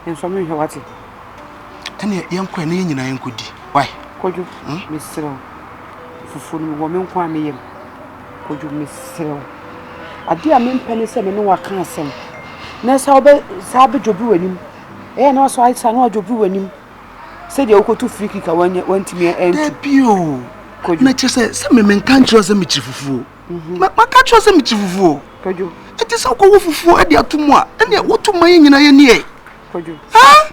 En so me hwe wate. Ene yenkwa ne nyina yenkodi. Why? Koju mesrew. Fufu no wo me nkwa me yem. Koju mesrew. Ade a me mpane se me no waka asem. Na sa be jobi wanim. Na so ai sa na jobi wanim. Se de okotu free kick wantimi entu. Debio. Na chese se me menkan chiro se me chifufu. Maka chiro se me chifufu. Koju. Eti se ko wo fufu e de atomu a. Ene wotu man nyina ye ne e. Koju. Ha?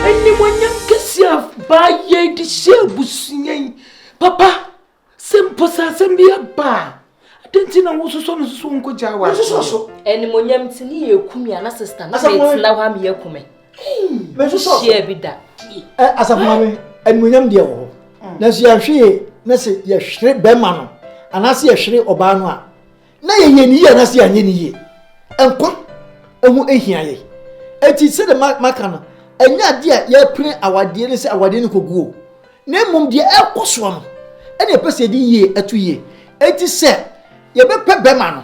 Eni monyam kesia ba ye di se busunyen. Papa, sempo sa sembia ba. Atenti na wo soso no soso nko jawa. Soso. Eni monyam tini ye kumi ana sister na me tina ho am ye kume. Me soso. Share bi da. Asafama eni monyam de wo. Na so ya hwe na se ya hwere be ma no. Ana se ya hwere oba no a. Na ye ye ni ye na se ya nye ni ye. Enko ehu ehia ye. Eti se de maka no. Enya de a ya prin awade ni se awade ni koguo. Na mum de ekoso no. Ene pese di ye atu ye. Eti se ye be pe be ma no.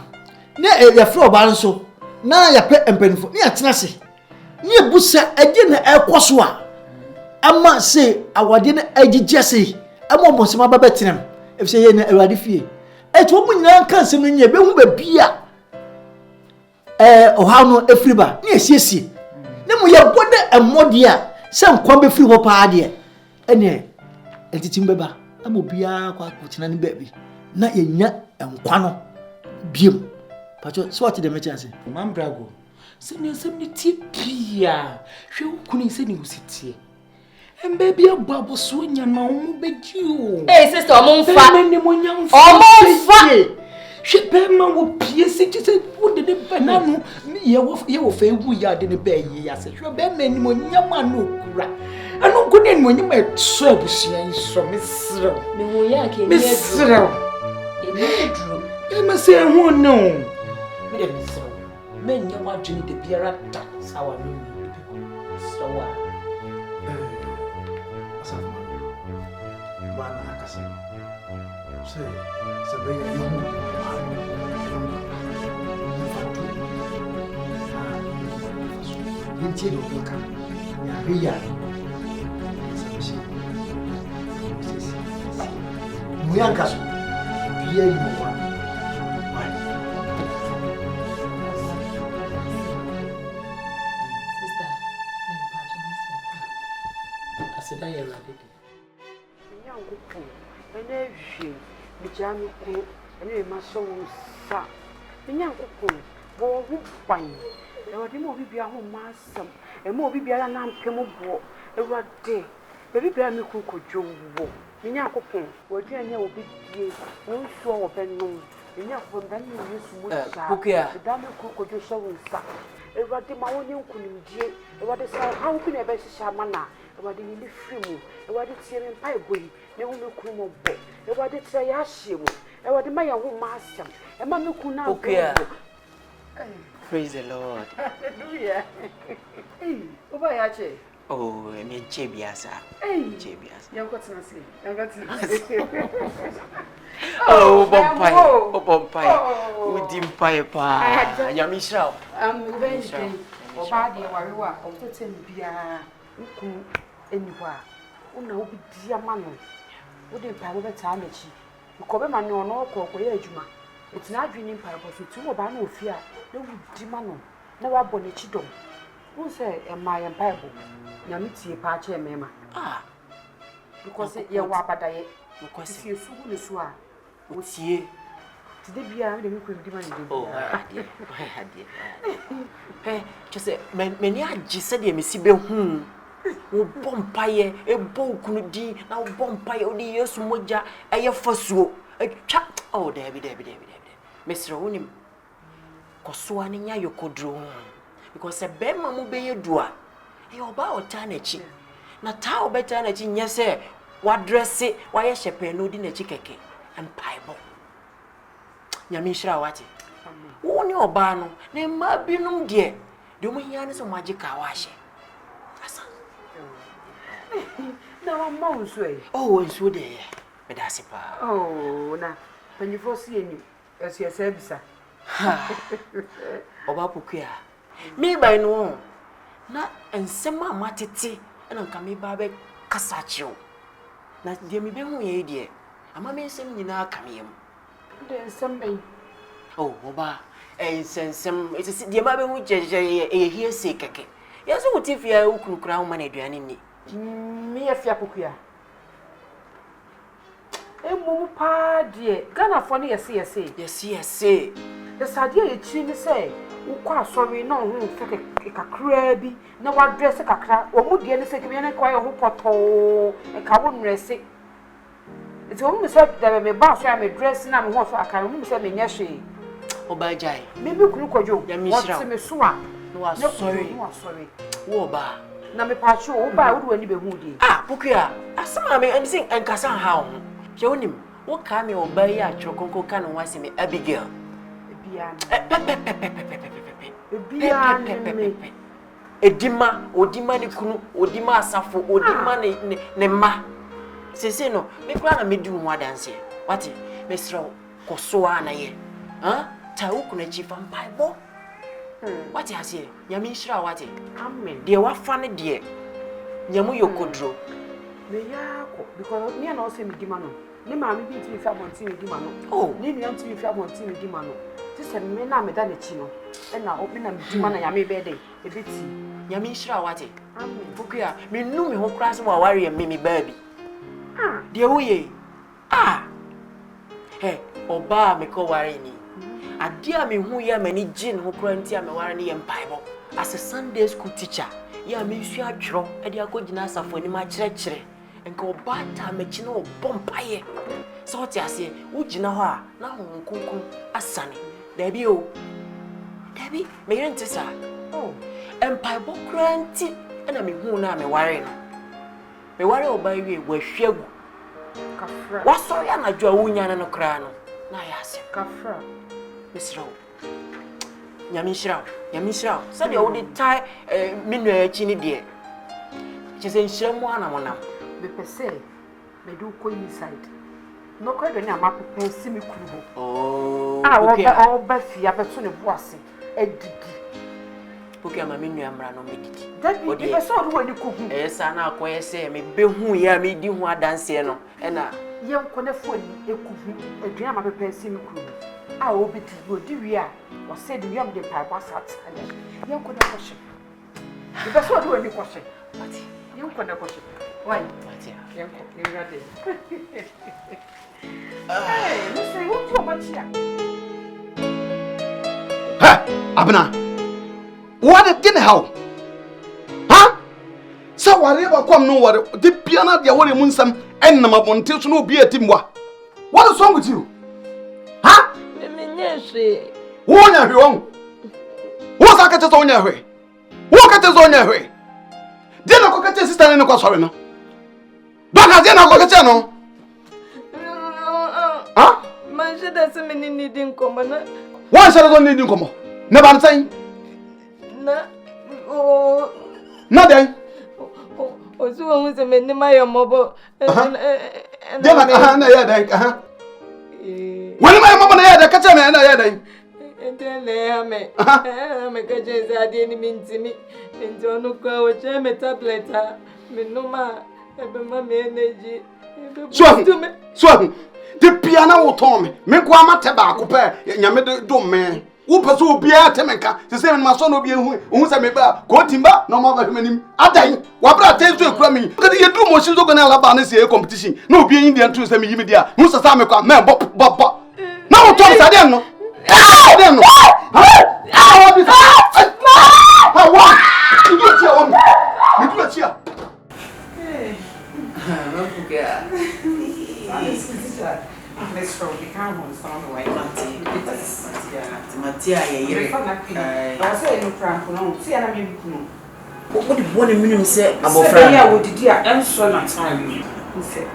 Na ya fro oba nso. Na ya pe empanifo. Ni atena se. Ni ebusa ade na ekoso a. Ama se awade na agigye se. Ama omosema ba betenam. Efise ye na awade fie. Eti wo nyina kan se no nye be hu ba bia. Oha no efriba. Ni esiesie. Na mu ye bode emodi a se nkwa be firi ho pa ade. Ene entitim beba. Ama bia kwa kutina ni baby. Na yenya nkwa no biem. Pacho so what the mechance? Mambrago. Seni semni tipia. Hwe kuni seni usitie. Embebi ababo so nya na omu begiu. Hey sister, omunfa. Mene monyam fa. Omunfa. Hwe be ma wo pie se tise wo de bananu ye wo fa egu ya de ne ba yi ya se. Hwe be mene monyam anu okura. Anu ko ne monyam etso abusia nso mesro. Me wo ya ke ni mesro. Eni edru. E ma se hu no. Me de mesro. Me nya wa dwene de biara ta sawa no ni so wa. Bana akasa. Se be ye mu. Ninti do kuka. Ya riya. Muyanka so. Biye ni mo wa. Sister, nem pacho mas. Asida ye radede. Nyangopo. Ene hwe. Bijami ko. Ene ma so sa. Nyangopo. Bo wu pan. E wadi mo bibia ho masam. E mo bibia na mpem bo. E wadi. Be bibia me kokodwo wo. Nyangopo. Wadi anya obi die. No so wo benum. Nyangopo dan ni Yesu mo sa. Bukia. Dan kokodwo so sa. E wadi ma woni nkunimdie. E wadi sa ha wo bi na be hihya mana. E wadi ni frimu. E wadi tie me mpa egoi. Ne hu me kunu mo bo. E wadi tie ya hye mo. E wadi ma ya ho masam. E ma me kunu na Bukia. Praise the Lord. Hallelujah. Hey, oba ya che. Oh, me chebiasa. Hey, chebiasa. Yangotina see. Oh, bompai. Oh, bompai. Udimpai pa. Nyamisha. Eventually, oba de warewa, ofotem bia, nku eniwa. Una obi dia ma no. Wo de pa wo beta amachi. Ko be ma no no ko ye adwuma. Etina adwini mpa bo so tu oba na ofia. Na wudi ma no. Na wa bɔ ne chidom. Won say e ma ye Bible. Nyame tie pa che mema. Because ye wa abadaye. Because tie sugu ne so a wo tie. Ti de bia me de me kwedi ma ne de. Oh, ade. Hey, just many agi said ye me si be hu. Wo bompaye e bo kunu di na wo bompaye odi Yesu moja eye fasuo. Twa oh David. Mr. Wonim kosoa ne nya yokodro because e be ma mu be yedua e oba ota na chi na ta obeta na chi nya se wa dress wa ye shepe no di na chi keke empaibo nyame hira wate wo ne oba no ne ma binum de mo hia ne so maji ka wa hye asa na wa ma unso e oh unso de me da se pa oh na panifo si eni esi bisa Oba Pukia. Me by no. Na ensema matete na nka me ba be kasa chiwo. Na de me be hu ye de. Ama me nsem nyina aka me yam. De ensem be. Oh, Oba. Ensem it is de ma be hu jeje e hie se keke. Yeso utifia ukurukura hu ma na aduane ni. Me afia Pukia. Emu pa de Ghana fo ne yesi. Yes. The sadia ye chi ni say ukwa asori na ohun feke kakra bi na wa dress kakra omu de ni say ke bi na kwa ye ho poto e ka wo nrese eti omu mi say da me ba so ya me dress na me ho so aka omu mi say me nya hwe Oba jai me bi kunu kojo what me so a no wa sorry wo ba na me pa chi o ba wo do ani be hu di Pukia asama me anything enkasa ha ho je wonim wo ka me oba yi a chokonko ka no wase me Abigail Odima ni kunu, odima asafo, odima ne ma. Sese no, me kura na me di ho adanse. Wati, me sra koso ana ye. Ta uku na chifa mpaibo. Wati hase, nyame nhira wati. Amen. De wa fa ne de. Nyamu yokodro. Me yako because me na o se me di ma no. Ne ma me bi ti fi abonti me di ma no. Oh, ni nua ti fi abonti me di ma no. Tise me na me da ne chi no. E na obi na me di ma na ya me be de. E be ti. nyame nhira wati. Amen. Pukia, me nu me ho kra se wa ware me baby. De wo ye. Hey, oba me ko ware ni. Ade a me hu ye mani gin ho kra nti a me ware ni ye mpaibo. As a Sunday school teacher, ya me su adwro e de akogina asafo ni ma kire enka oba ta me chi na obompaye. So what ase, wo gina ho a na honkonkon asane. Dabi o. Dabi, me yente sa. Oh, Empaibo kra nti na me hu na me ware no. Me ware oba wie wa hwagu. kafra. Waso ya na dwa wunya no kra no. Na ya ase. Kafra. Misra. Nyame nhira. Sabe o de tai minu achi ni de. Chese nhira mu ana monam. Me pese me do ko inside. No ko do ni ama pepe si me kuru ho. Oh. O ba fia be so ne boase. Edidi. Pukia ma minu amra no medidi. Dabi e be so do wani ko hu. Sa na akoye se me be hu ya me di hu adanse no. E na Yen ko ne fo ni eku hu. Aduan ama pepe si me kuru. Obi ti odi wi a o se de yam de pa kwa sat ale yen ko na ko she e be so do ani ko she mati yen ko na ko she why mati yen ko ni rade no say what you want here Ha, abna. What did how? Ha? So whatever come no what the piano dia wore munsam en na mabonte so no bi atimwa. What is wrong with you? Ha? Wonya hwe won. Wo sa ka tese wonya hwe. Wo ka tese wonya hwe. De na ko ka tese sister ne ko sori no. Do ka de na ko ka tese no. Ha? Man she da se me ni din komo na. Wo sha do ni din komo. Ne ba ntan. Na o Na den. o su won se me ni mayo mobo. De na ka na ya den ka. Wani ma mama na ya da ka tese me na ya den. Entele ame. Me ka je za de ni mintimi. Ento no kwa o che me tablet a. Me no ma e be ma me energy. So the piano will me. Me kwa mate ba ko pe nyame do me. Wo pese obi a te menka. Se se me ma so no obi hu se me ba ko timba no ma ba hmanim. Adan wa bra te so ekura me. Ka de yedu mo shi zo gona la ba na se competition. Na obi yin de ntu se me yimi dia. Hu sa me kwa me bo. Na wo to sa de no. Then no. Ah, what is that? Ah, what? You do it on. You do it here. Let's throw the camera on the way. Matia ye. I say no prank no. See ana me kuno. What the one minimum say about friend? Yeah, we did ya. I'm so na time. He said.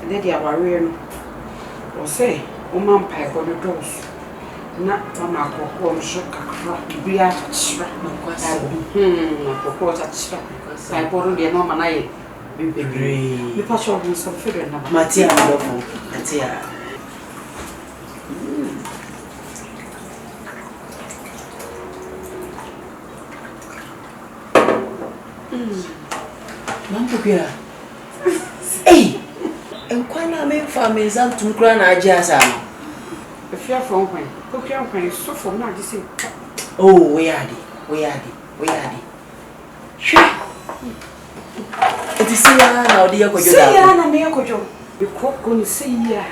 They dey aware no. O say, o man pai for the doors. Na mama kokko nso kakra bia chira na kwasa na kokko ta chira sai boru de no mana ye bebre me pa cho bu so fere na matia lofo matia Mambo pia. Hey! Enkwana me family exam tumkura na AGYA sama. Fear from when. Okay, I'm going so for now this. Oh, we are the. Sure. It is see ya na odi yakojo da. See ya na me yakojo. The cook going see ya.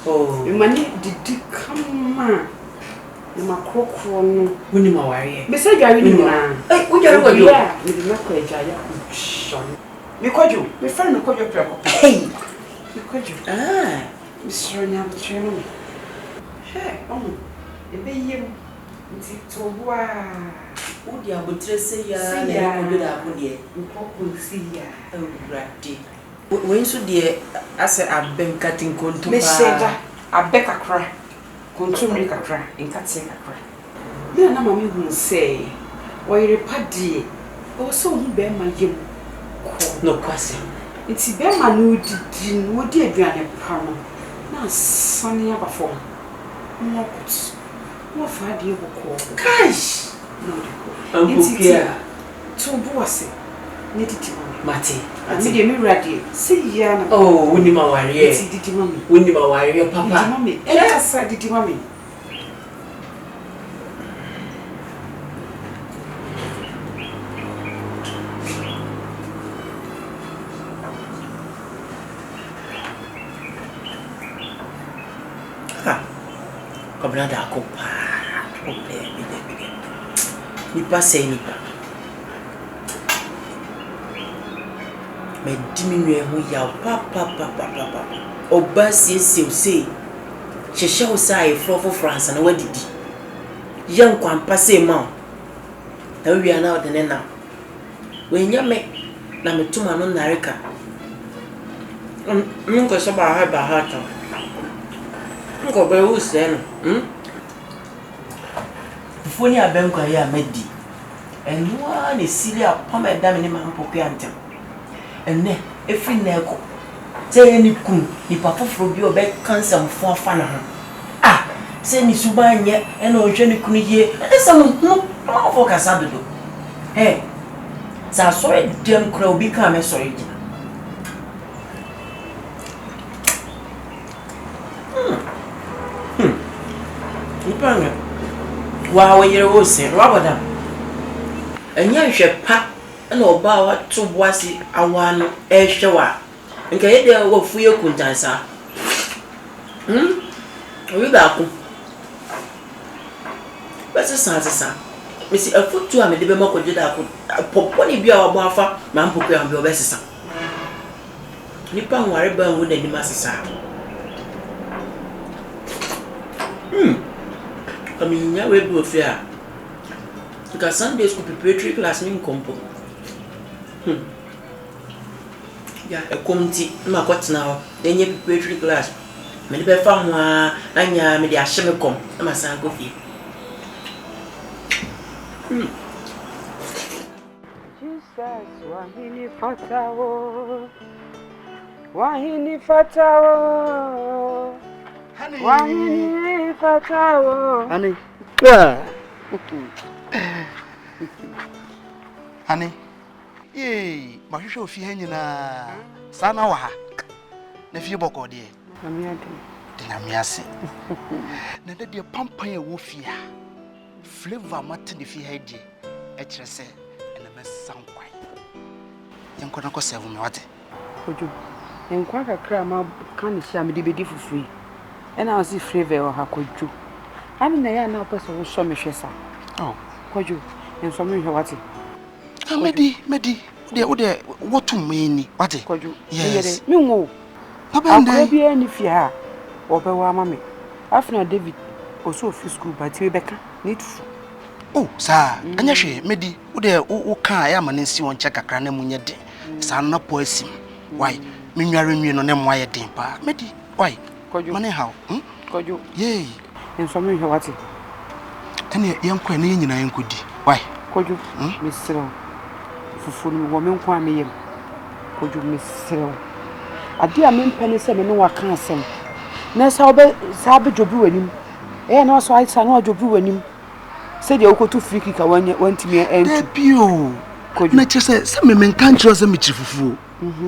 Oh. The money did come. The cook one. Wuni ma wari. Me say you are winning na. Eh, wo jare kojo. Yeah, me dey make AGYA. Shon. Me kojo. Me friend no kojo preko. Hey. Me kojo. Ah. Mr. Nyamcheno. Hey, ebe yem. Nti towa. Udi abutre se ya na yakojo da abudie. Nkoko si ya. Ewurade. When so de ase abem katin kontu Me seda abeka kra. Kontumri kakra, nkate kakra. Me na mama hu say, wo yire padi. O so hu be ma yem. No kwase. Nti be ma no didi, no di aduane pa no. Na sane abafo. Mo put. Mo fa de boko. Gosh. No de ko. Nti to buase. Ne didi mama. Mate. Ati de mi radi. See ya na. Oh, wuni ma wari. Nti didi mama. Wuni ma wari papa. Didi mama. Ela sa didi mama. Kabla da ko pa. Nipa say nipa. Me diminu e ho ya papa. Oba sie. Chesha wo sai frofo France na wadidi. Yan kwampa say ma. Na wi ana odene na. We nya me na metuma no nareka. Nko so ba ha ta. Nko be wo se no. Foni abenkwa ya medi. Enwa ne sili apama edame ne mampokwe antem. Enne efi na eko. Say ni kun ni papa fro bi obe cancer mfo afa na ho. Ah, say ni suba nye e na ohwe ni kun ye. E say no ma fo kasa dodo. Hey. Sa sorry dem kra obi ka me sorry gina. Ipanga. Wa wo yere wo se, wa boda. Enya hwe pa na oba wa to boase awa no e hwe wa. Nka ye de wo fuye kuntansa. Obi ba ku. Bese sa. Mesi afutu a me de be makoje da ku. Popo ni bia wa bo afa ma mpoku am be obesesa. Nipa nware ba hu na ni masesa. Kaminya we do fear. Because Sunday school preparatory class ni kompo. Ya e komti ma kwatena ho. Enye preparatory class. Me de be fa ho a anya me de ahye me kom. Na san go fie. Jesus, wahini fatawo. Wahini fatawo. Honey. Yeah. Honey. Yey, mahwehwe ofi ha nyina. Sana wa ha. Na fie boko de. Dinamiase. Na de pampan e wo fie ha. Flavor mate ne fie ha die. E kire se na mesankwai. Yenko na ko serve me wate. Ojo. Enkwa kakra ma kan hia me de bedi fufui. E na osi flavor o ha kojo. Ani na ya na person wo so me hwesa. Oh, kojo. Enso me hwe wate. Medi. Ode wotu meni wate. Kojo. Yes. Me ngo. Abende. Bi ani fie ha. Obewa ma me. Afna David oso ofi school but we beka needful. Oh, sa, anya hwe medi. Ode wo kan ya ma nsi won che kakra na munye de. Sa na po asim. Why? Me nware nwie no ne mo aye den pa. Medi. Why? Kojo. Mane how? Kojo. Yey. Enso me hwe wate. Ene yenkwa na nyina yenkodi. Why? Kojo. Mesrew. Fufu no wo me nkwa me yem. Kojo mesrew. Ade a me mpane se me no wa kan asem. Na sa obe sa be jobi wanim. Na so ai sa na jobi wanim. Said you go to free kick when you went to me and Debut. Na chese se me kan chiro se me chifufu.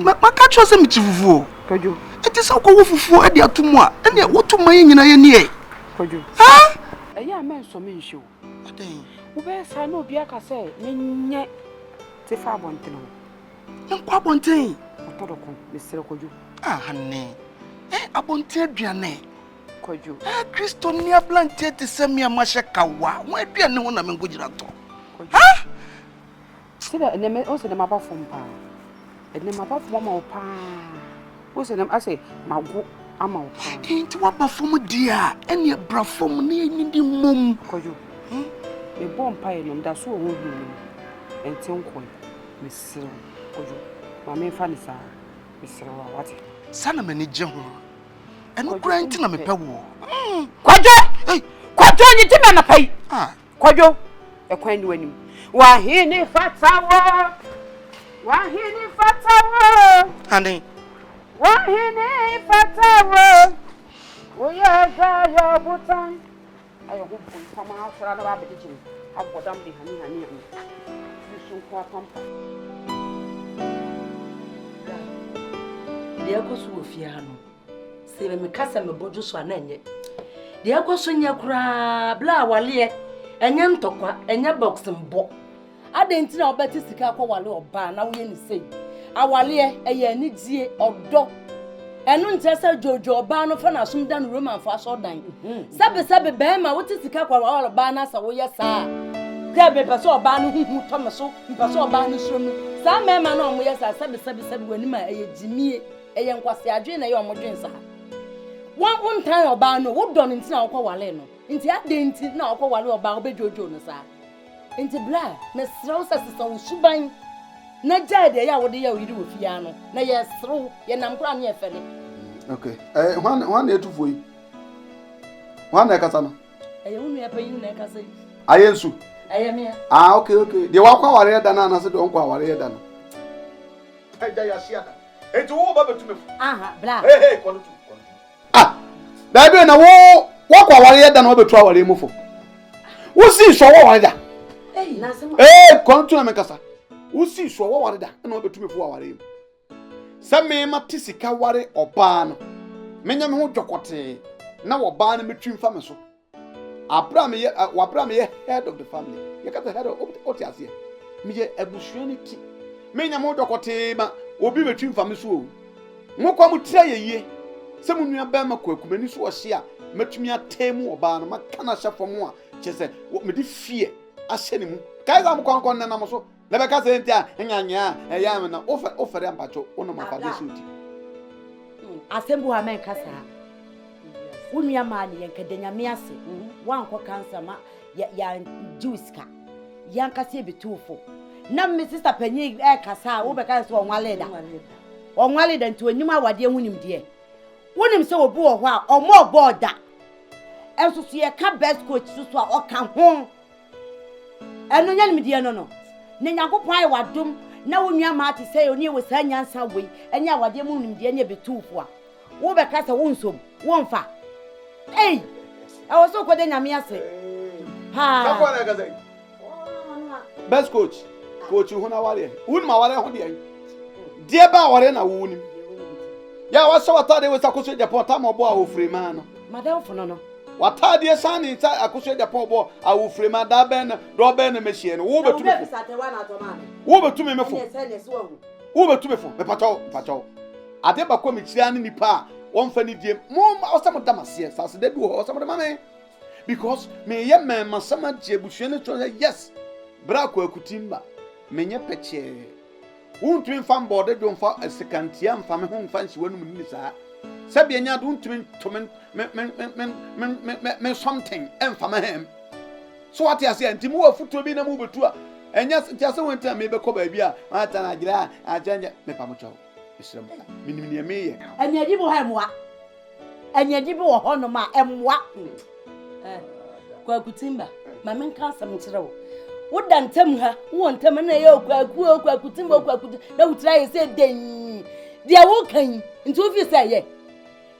Ma kan chiro se me chifufu. Kojo. Eti se ko wo fufu e de atomu a ene wotu man nyina ye ne e. Kojo. Ha? Eya men so men show. Aden. Wo be sa na obi aka say menye te fa bontene ho. Nkwa bonten. Otodoko mesere kojo. Ah hanne. Abonten aduane. Kojo. Kristo ni ablante te se me amahye kawa. Won aduane ho na me ngojira to. Ha? Sida eneme o se dem aba fom pa. Eneme aba fom ma pa. O se dem ase mago ama o pa. Enti wa ba fom dia ene bra fom na enidi mom. Kojo. Me bom pa e no da so o hu. Enti nko mesere kojo. Ma me fa ni sa. Mesere wa wate. Sana me ni je ho. Eno kura enti na me pe wo. Kojo! Kojo ni ti me na pai. Kojo. E kwan ni wanim. Wahini fatawo. Wahini fatawo. Honey. Wahini fatawo. Oya ga yo butan. Ayo go pon sama afra na ba be jini. Abodam bi hani. Bisu kwa pampa. De akoso ofia no. Se me kasa me bojo so ananye. De akoso nya kura bla wale enye ntokwa enye box mbo. Adenti na obeti sika akwa wale oba na wo ye ni sei. Awale eye ani die odo. Enu ntese jojo oba no fa na sum dan roman fa so dan. Sabe be ma wote sika akwa wale oba na sa wo ye sa. Ka be pese oba no huhu to me so, pese oba no suro mu. Sa me ma na omo ye sa sabe wani ma eye jimie, eye nkwase adwe na ye omodwen sa. Won tan oba no wo do nti na akwa wale no. Nti adenti na akwa wale oba obejojo no sa. Nti bla me sraw sasa wo suban na jade ya wo de ya wiri wo fia no na ye sraw ye nam kra na ye fele. Okay. One etufo yi. One ekasa no. Unu ya payin na ekasa yi. Ayensu. Ayemia. Okay. De wakwa ware da na se de onkwa ware da no. Eja ya sia da. Eti wo ba betume. Aha, bla. Hey, kono tu. Da be na wo wakwa ware da na betu aware mufo. Wo si so wo ware da. Na se mo. Kono tu na mekasa. Wo si so wo ware da na betume fo aware mu. Sa me ma tisika ware oba no. Menya me ho dwokote na wo ba na metwimfa me so. Wabra me head of the family. You got the head of Otiasia. Me ye ebusuanity. Menya mo dokote ma obi betwimfa me so o. Mo kwa mo tira ye. Se mo nua ba ma Kwaku mani so ohye a metumi atemu oba no maka na hyefo mo a chese me di fie ahye ne mu. Kai za mo kwankon na mo so. Na be ka se ntia nyanya eya me na ofere ampacho ono ma fa de suti. Asembu ha men kasa. Unua ma ne yenkadanya me ase. Wanko cancer ma ya juiska. Yankase betufo. Na me sister panyi kasa wo be ka se onwale da. Onwale da nti onyima wade hunim de. Wonim se obi wo ho a omo boda. Ensusu ye ka best coach susu a oka ho. Eno nya nim de no. Ne Nyankopon ai wadom na wonua ma ate se oni we sa nyansa we enya wade mu nim de nya betufo a. Wo be ka se wonsom wonfa. Hey! I was so good in Amiase. Best coach. Coach Huna Wari. Unma Wari Honey. Dear Bawari na Wuni. Ya was so thought they was a cushion the portamo boy free man. Madame Fonono. What are dear son inside a cushion the poor boy? I will free my daben, Robin and machine. Over to me. Over to me for. Over to me for. Pato. I never come in pa. One funny dear, mom, or some of them as they do, or some of the money. Because me young man must summon Jebushene to say yes. Braco Kutimba, Menya Peche. Won't twin fan boarded don't for a second tiam from home fancy when we miss her. Sabiana don't twin to something and from him. So what you say, and Timu foot to be a move to her. And just went to me, baby, I tell me, Pamucho. Me. And ye dibo hamwa. And ye dibo honoma emwa. Kwaku timba. My men can't some throw. Would dan tem her, who want them and yo Kwaku timba Kwaku. Don't try say den. Dear walking into if you say ye.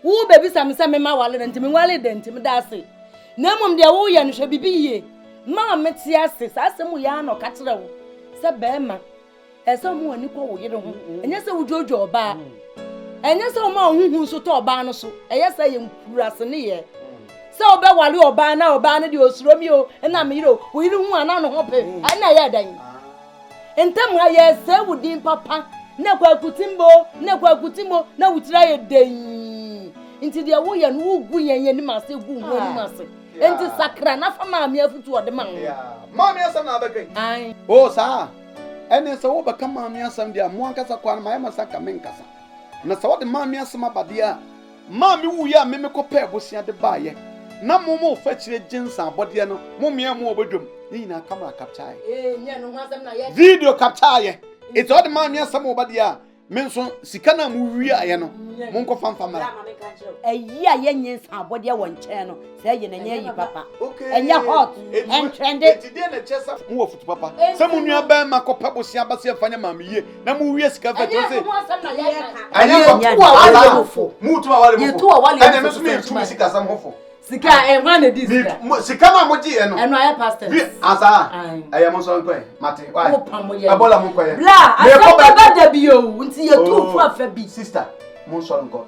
Who baby some ma wallet and Timmy Wallet and Tim Darcy. No mum dear Oyan shall be ye. ma meti ase sa asem ya no ka kire wo se be ma ese mu ani ko wo yire ho enye se wujojo oba enye se ma huhu so to oba no so eye se ye nkurase ne ye se oba wale oba na oba ne de osuro mi o na me yiro wo yire hu ana no ho pe na ye dan entem ha ye se wudin papa na Kwaku timbo na wutira ye den inti de wo ye no gu yen ni ma se gu ho ni ma se enti sakra na fa ma me afutu ode man ma me asam na abakai ai o sa ene se wo baka ma me asam dia mo ankasa kwa ma ma saka me nkasa na se wo de ma me asam abade a ma me wu ya me kopa ebosia de baaye na mo fa kire jinsa abode no mo me mo obodwom ni na camera capture nye no ho asam na ye video capture it's all the ma me asam obade a me nso sika na mo wi aye no mo nko famfa mara eyi a ye nyensa abode won nche no se ye na nye yi papa enye hot and trendy eti de na chesa mo wo futu papa se mo nua ba ma kopa bosia ba se afanya ma me ye na mo wi sika fa to se anya ko wale mofo mu tu wale mofo ene me so me tu sika sam hofo sika e hwan na di sika na mo ji e no eno aye pastor asa aye mo so nko e mate why abola mo nko e bla asa ba da bi o nti ye tu fu afa bi sister mo so nko